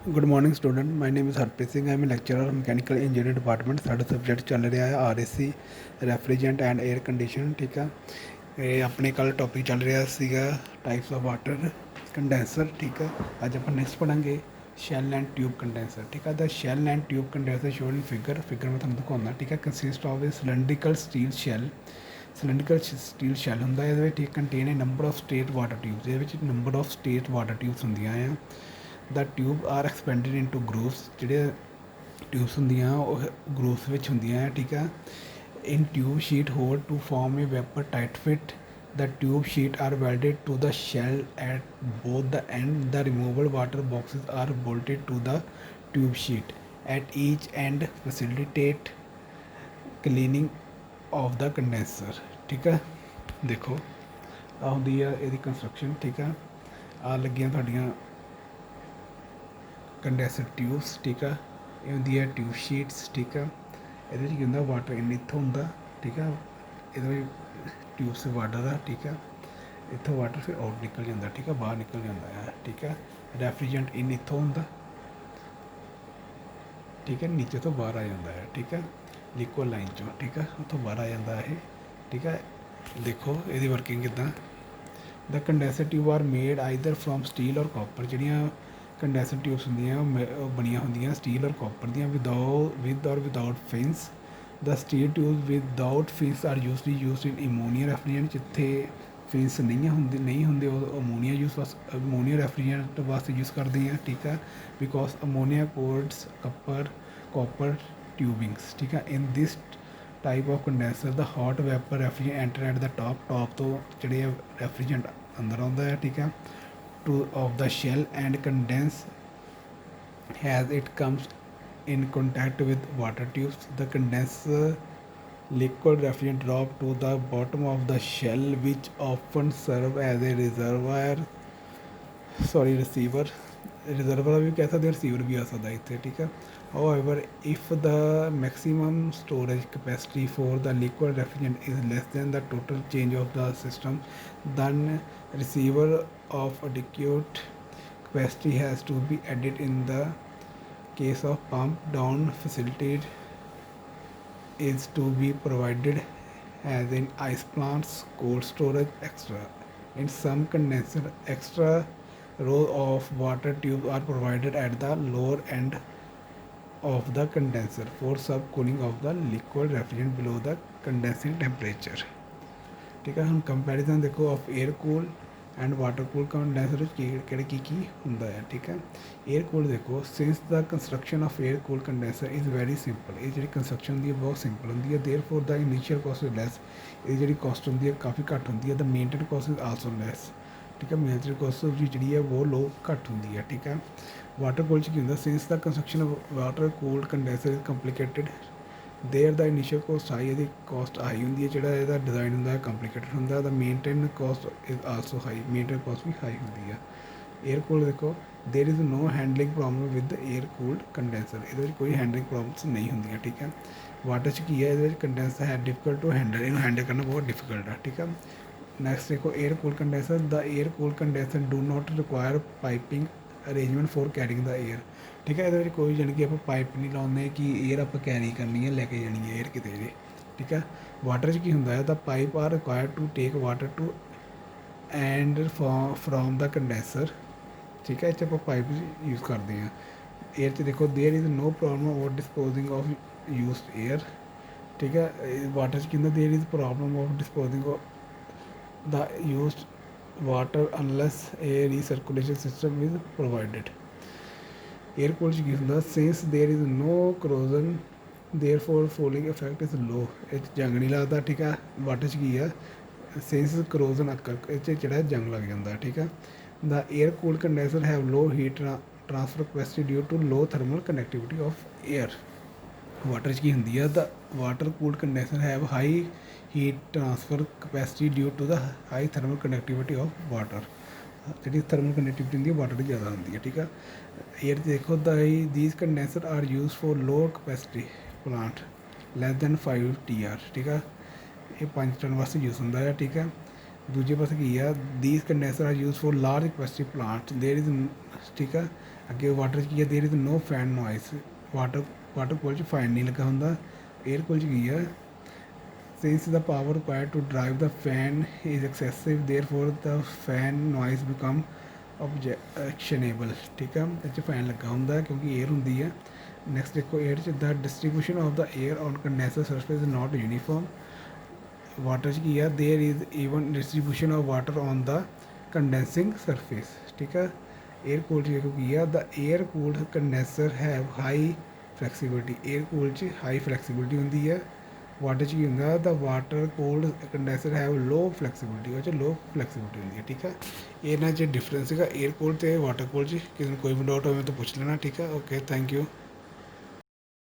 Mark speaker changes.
Speaker 1: Good morning student my name is Harpreet Singh I am lecturer mechanical engineering department. ਸਾਡਾ subject ਚੱਲ ਰਿਹਾ ਹੈ RAC ਰੈਫਰੀਜਰੈਂਟ and air condition. ਠੀਕ ਆ, ਇਹ ਆਪਣੇ ਕੱਲ੍ਹ ਟੌਪਿਕ ਚੱਲ ਰਿਹਾ ਸੀਗਾ ਟਾਈਪਸ ਆਫ ਵਾਟਰ ਕੰਡੈਂਸਰ। ਠੀਕ ਆ, ਅੱਜ ਆਪਾਂ ਨੈਕਸਟ ਪੜਾਂਗੇ ਸ਼ੈਲ ਐਂਡ ਟਿਊਬ ਕੰਡੈਂਸਰ। ਠੀਕ ਆ, the shell and tube condenser showed in figure ਮੈਂ ਤੁਹਾਨੂੰ ਦਿਖਾਉਂਦਾ। ਠੀਕ ਆ, consist of a cylindrical steel shell. Cylindrical steel shell ਹੁੰਦਾ ਇਹਦੇ ਵਿੱਚ। ਠੀਕ, contain a number of straight water tubes. ਇਹਦੇ ਵਿੱਚ number of straight water tubes ਹੁੰਦੀਆਂ ਆ। The tube are expanded into grooves. ਜਿਹੜੇ ਟਿਊਬਸ ਹੁੰਦੀਆਂ ਉਹ ਗਰੂਵਸ ਵਿੱਚ ਹੁੰਦੀਆਂ ਹੈ। ਠੀਕ ਆ, in tube sheet hole to form a vapor tight fit. The tube sheet are welded to the shell at both the ends. The removable water boxes are bolted to the tube sheet at each end facilitate cleaning of the condenser. ठीक है, देखो आ ਹੁੰਦੀ ਆ ਇਹਦੀ construction. ਠੀਕ ਆ, ਆ ਲੱਗੀਆਂ ਤੁਹਾਡੀਆਂ ਕੰਡੈਂਸਰ ਟਿਊਬਸ। ਠੀਕ ਆ, ਇਹ ਹੁੰਦੀ ਹੈ ਟਿਊਬ ਸ਼ੀਟਸ। ਠੀਕ ਆ, ਇਹਦੇ ਵਿੱਚ ਕੀ ਹੁੰਦਾ ਵਾਟਰ ਇੱਥੋਂ ਹੁੰਦਾ। ਠੀਕ ਆ, ਇਹਦੇ ਵਿੱਚ ਟਿਊਬਸ ਵਾਟਰ ਆ। ਠੀਕ ਆ, ਇੱਥੋਂ ਵਾਟਰ ਫਿਰ ਆਊਟ ਨਿਕਲ ਜਾਂਦਾ। ਠੀਕ ਆ, ਬਾਹਰ ਨਿਕਲ ਜਾਂਦਾ ਹੈ। ਠੀਕ ਆ, ਰੈਫਰੀਜਰੈਂਟ ਇਨ ਇੱਥੋਂ ਹੁੰਦਾ। ਠੀਕ ਹੈ, ਨੀਚੇ ਤੋਂ ਬਾਹਰ ਆ ਜਾਂਦਾ ਹੈ। ਠੀਕ ਆ, ਲਿਕੁਅਡ ਲਾਈਨ 'ਚੋਂ। ਠੀਕ ਆ, ਉੱਥੋਂ ਬਾਹਰ ਆ ਜਾਂਦਾ ਇਹ। ਠੀਕ ਆ, ਦੇਖੋ ਇਹਦੀ ਵਰਕਿੰਗ ਕਿੱਦਾਂ। The condenser tube are made either from steel or copper. ਜਿਹੜੀਆਂ ਕੰਡੈਂਸਰ ਟਿਊਬਸ ਹੁੰਦੀਆਂ ਉਹ ਬਣੀਆਂ ਹੁੰਦੀਆਂ ਸਟੀਲ ਔਰ ਕਾਪਰ ਦੀਆਂ with or without fins. The steel tube without fins are used in ammonia refrigerant. ਜਿੱਥੇ ਫਿਨਸ ਨਹੀਂ ਹੁੰਦੇ ਉਹ ਅਮੋਨੀਆ ਰੈਫਰੀਜਰੈਂਟ ਵਾਸਤੇ ਯੂਜ਼ ਕਰਦੇ ਆ। ਠੀਕ ਆ, because ammonia corrodes copper tubings. ਠੀਕ ਆ, in this type of condenser the hot vapour refrigerant enter at the top तो ਜਿਹੜੇ रेफ्रिजरेंट अंदर आता है। ठीक है, top of the shell and condense as it comes in contact with water tubes. The condenser liquid refrigerant drop to the bottom of the shell which often serve as a receiver भी कह सकते receiver भी आ सकता है इतने। ठीक है, however if the maximum storage capacity for the liquid refrigerant is less than the total change of the system, then receiver of adequate capacity has to be added. In the case of pump down facility is to be provided as in ice plants, cold storage extra. In some condenser extra row of water tubes are provided at the lower end of the condenser for subcooling of the liquid refrigerant below the condensing temperature. ठीक है, हम comparison देखो of air cool and water cool condenser ਕਿਹੜੇ ਕੀ ਹੁੰਦਾ ਹੈ। ਠੀਕ ਹੈ, 에ਅਰ ਕੂਲ ਦੇਖੋ since the construction of air cool condenser is very simple. ਇਹ ਜਿਹੜੀ ਕੰਸਟਰਕਸ਼ਨ ਹੁੰਦੀ ਹੈ ਬਹੁਤ ਸਿੰਪਲ ਹੁੰਦੀ ਹੈ। Therefore the initial cost is less. ਇਹ ਜਿਹੜੀ ਕਾਸਟ ਹੁੰਦੀ ਹੈ ਕਾਫੀ ਘੱਟ ਹੁੰਦੀ ਹੈ। The maintain cost is also less. ਠੀਕ ਹੈ, ਮੇਨਟੇਨ ਕਾਸਟ ਜਿਹੜੀ ਹੈ ਉਹ ਲੋ ਘੱਟ ਹੁੰਦੀ ਹੈ। ਠੀਕ ਹੈ, ਵਾਟਰ ਕੂਲ 'ਚ ਕੀ ਹੁੰਦਾ since the construction water cooled condenser is complicated there the initial cost high. ਇਹਦੀ ਕੋਸਟ ਹਾਈ ਹੁੰਦੀ ਹੈ। ਜਿਹੜਾ ਇਹਦਾ ਡਿਜ਼ਾਈਨ ਹੁੰਦਾ ਹੈ ਕੰਪਲੀਕੇਟਡ ਹੁੰਦਾ। The maintain cost is also high. Maintain cost ਵੀ ਹਾਈ ਹੁੰਦੀ ਆ। 에ਅਰ ਕੂਲ ਦੇਖੋ there is no handling problem with air cooled condenser. ਇਹਦੇ ਵਿੱਚ ਕੋਈ ਹੈਂਡਲਿੰਗ ਪ੍ਰੋਬਲਮਸ ਨਹੀਂ ਹੁੰਦੀਆਂ। ਠੀਕ ਹੈ, ਵਾਟਰ 'ਚ ਕੀ ਹੈ ਇਹਦੇ ਵਿੱਚ ਕੰਡੈਂਸਰ ਹੈ ਡਿਫੀਕਲਟ ਟੂ ਹੈਂਡਲ। ਇਹਨੂੰ ਹੈਂਡਲ ਕਰਨਾ ਬਹੁਤ ਡਿਫੀਕਲਟ ਹੈ। ਠੀਕ ਹੈ, ਨੈਕਸਟ ਦੇਖੋ air cool condenser the air cool condenser do not require piping arrangement for carrying the air. ਠੀਕ ਹੈ, ਇਹਦੇ ਵਿੱਚ ਕੋਈ ਜਾਣੀ ਕਿ ਆਪਾਂ ਪਾਈਪ ਨਹੀਂ ਲਾਉਂਦੇ ਕਿ 에ਅਰ ਆਪਾਂ ਕੈਰੀ ਕਰਨੀ ਹੈ ਲੈ ਕੇ ਜਾਣੀ ਹੈ 에ਅਰ ਕਿਤੇ ਜੇ। ਠੀਕ ਹੈ, ਵਾਟਰ 'ਚ ਕੀ ਹੁੰਦਾ ਹੈ the pipe are required to take water to and from the condenser. ਠੀਕ ਹੈ, ਇੱਥੇ ਆਪਾਂ ਪਾਈਪ ਯੂਜ਼ ਕਰਦੇ ਹਾਂ। 에ਅਰ 'ਚ ਦੇਖੋ ਦੇਅਰ ਇਜ਼ ਨੋ ਪ੍ਰੋਬਲਮ ਔਰ ਡਿਸਪੋਜ਼ਿੰਗ ਆਫ ਯੂਜ਼ਡ 에ਅਰ। ਠੀਕ ਹੈ, ਵਾਟਰ 'ਚ ਕੀ ਹੁੰਦਾ there is problem of disposing of the used water unless a recirculation system is provided. Air cooled 'ਚ ਕੀ ਹੁੰਦਾ since there is no corrosion therefore fouling effect is low. ਇਹ 'ਚ ਜੰਗ ਨਹੀਂ ਲੱਗਦਾ। ਠੀਕ ਆ, ਵਾਟਰ 'ਚ ਕੀ ਆ since corrosion ਇਹ 'ਚ ਜਿਹੜਾ ਜੰਗ ਲੱਗ ਜਾਂਦਾ। ਠੀਕ ਆ, the air cooled condenser have low heat transfer capacity due to low thermal conductivity of air. Water 'ਚ ਕੀ ਹੁੰਦੀ ਆ the water cooled condenser have high heat transfer capacity due to the high thermal conductivity of water. ਜਿਹੜੀ thermal conductivity ਹੁੰਦੀ ਹੈ water ਦੀ ਜ਼ਿਆਦਾ ਹੁੰਦੀ ਹੈ। ਠੀਕ ਆ, 에ਅਰ 'ਚ ਦੇਖੋ these condenser are use for low capacity plant less than 5 TR। ਠੀਕ ਆ, ਇਹ 5 ਟਨ ਵਾਸਤੇ ਯੂਜ਼ ਹੁੰਦਾ ਹੈ। ਠੀਕ ਆ, ਦੂਜੇ ਪਾਸੇ ਕੀ ਆ, these condenser are used for large capacity plants, there is ਠੀਕ ਆ। ਅੱਗੇ ਵਾਟਰ 'ਚ ਕੀ ਆ, there is no fan noise, water cooler 'ਚ ਫੈਨ ਨਹੀਂ ਲੱਗਾ ਹੁੰਦਾ। 에ਅਰ ਕੂਲਰ 'ਚ ਕੀ ਆ, since the power required to drive the fan is excessive, therefore the fan noise become objectionable, ਠੀਕ ਆ। ਇਹ 'ਚ ਫੈਨ ਲੱਗਾ ਹੁੰਦਾ ਕਿਉਂਕਿ 에ਅਰ ਹੁੰਦੀ ਆ। ਨੈਕਸਟ ਦੇਖੋ 에ਅਰ 'ਚ the distribution of the air on condenser surface is not uniform, water 'ਚ ਕੀ ਆ, there is even distribution of water on the condensing surface, ਠੀਕ ਆ। 에ਅਰ ਕੂਲਡ 'ਚ ਦੇਖੋ ਕੀ ਆ, the air cooled condenser have high flexibility, air cooled 'ਚ ਹਾਈ ਫਲੈਕਸੀਬਿਲਿਟੀ ਹੁੰਦੀ ਹੈ। ਵਾਟਰ 'ਚ ਕੀ ਹੁੰਦਾ, the water cooled condenser have low flexibility, ਉਹ 'ਚ ਲੋ ਫਲੈਕਸੀਬਿਲਿਟੀ ਹੁੰਦੀ ਹੈ, ਠੀਕ ਆ। ਇਹਨਾਂ 'ਚ ਡਿਫਰੈਂਸ ਸੀਗਾ 에ਅਰ ਕੂਲਡ ਅਤੇ ਵਾਟਰ ਕੂਲਡ 'ਚ। ਕਿਸੇ ਨੂੰ ਕੋਈ ਵੀ ਡਾਊਟ ਹੋਵੇ ਤਾਂ ਪੁੱਛ ਲੈਣਾ, ਠੀਕ ਆ। Okay, thank you.